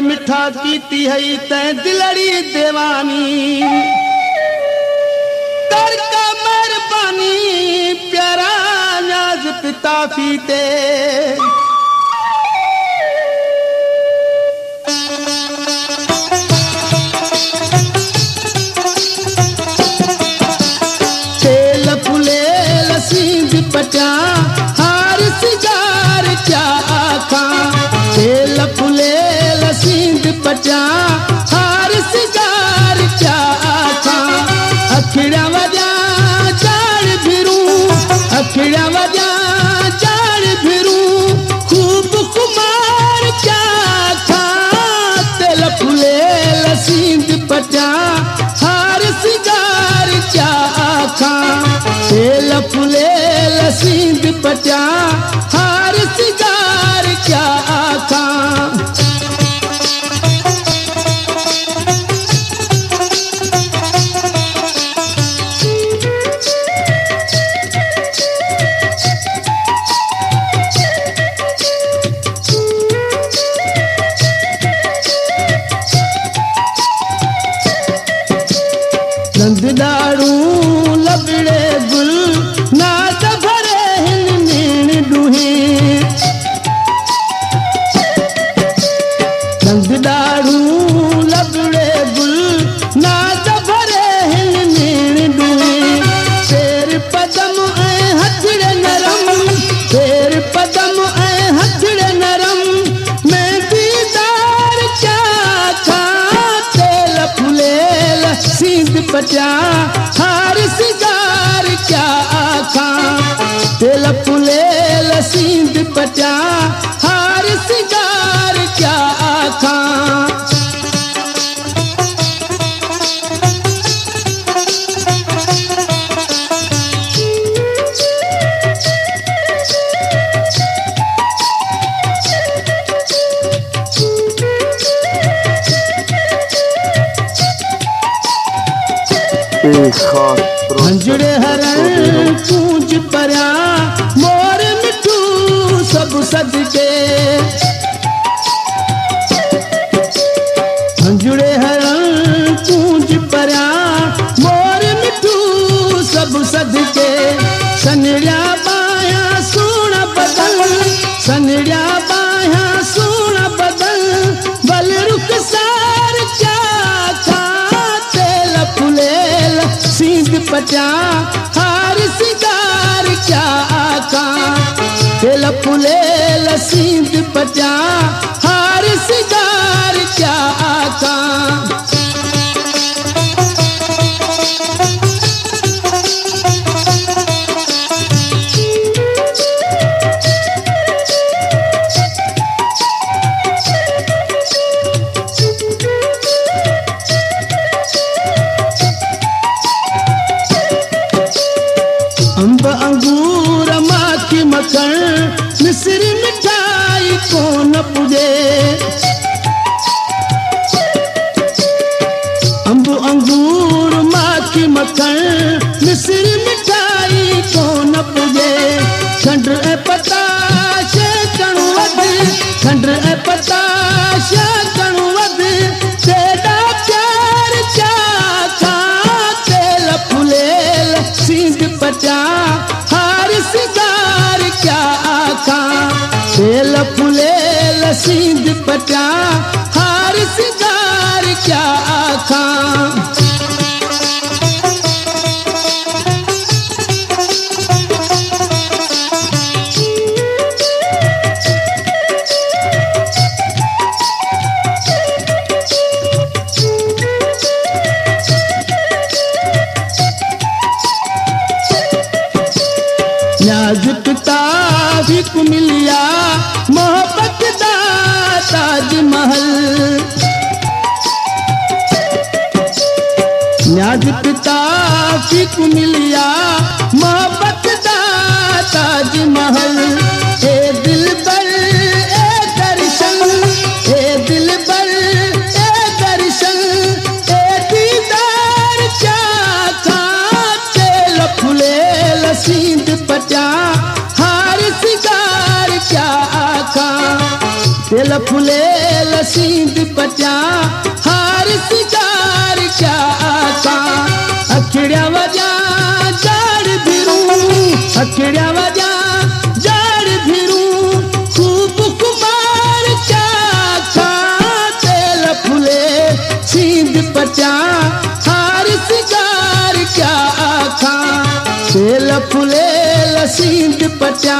मिठा कीती है तै दिलड़ी देवानी कर का मेहरबानी प्यारा नाज पिता फीते तेल फुले लसींद पचा हार सिगार क्या आखा तेल फुले लसींद पचा हार सिगार क्या आखा अखिड़ा वजा चार भिरू अखिड़ा वजा चार भिरू खूब कुमार क्या खा तेल फुले लसींद पचा हार सिगार क्या आखा तेल फुले लसींद पचा हार सिगार क्या आखा नंददारू लबड़े गुल नाद भरे हिन नीण डूहे नंददारू लबड़े गुल नाद भरे हिन नीण डूहे तेर पदम ऐं हथड़े नरम तेर पदम ऐं हथड़े नरम मैं दीदार क्या खा तेल फुले लसींद पचा हार सिगार क्या आखा तेल फुले लसींद पचा हार सिगार क्या आखा हंजड़े हरण पूंछ परया मोर मिठू सब सदके हंजड़े हरण पूंछ परया मोर मिठू सब सदके सनड़िया बाया सोना बदल सनड़िया बाया सोना बदल बल रुख सार क्या खा तेल फुले लसींद पचा हार सिगार क्या आखा तेल फुले लसींद पचा हार सिगार क्या आखा अंब अंगूर माखी मखन मिश्री मिठाई को न पुजे अंब अंगूर माखी मखन मिश्री मिठाई को न पुजे खंड ए पताश कणवद खंड ए पताश कणवद तेरा प्यार क्या खा तेल फुले लसींद पचा हार सिगार क्या आखा तेल फुले लसींद पचा हार सिगार क्या आखा नाजुक तारीख मिलिया मोहब्बत दा ताजमहल नाजुक तारीख मिलिया मोहब्बत दा ताजमहल ए दिल बर ए दर्शन ए दिल बर ए दर्शन ए दीदार क्या खा तेल फुले लसींद पचा हार सिगार क्या आखा तेल फुले लसींद पट्या हार सिगार क्या आका अखिड़िया वजा जाड़ भिरू अखिड़िया वजा जाड़ भिरू खूब कुमार क्या खा तेल फुले सींद पट्या हार सिगार क्या आका तेल फुले लसींद पट्या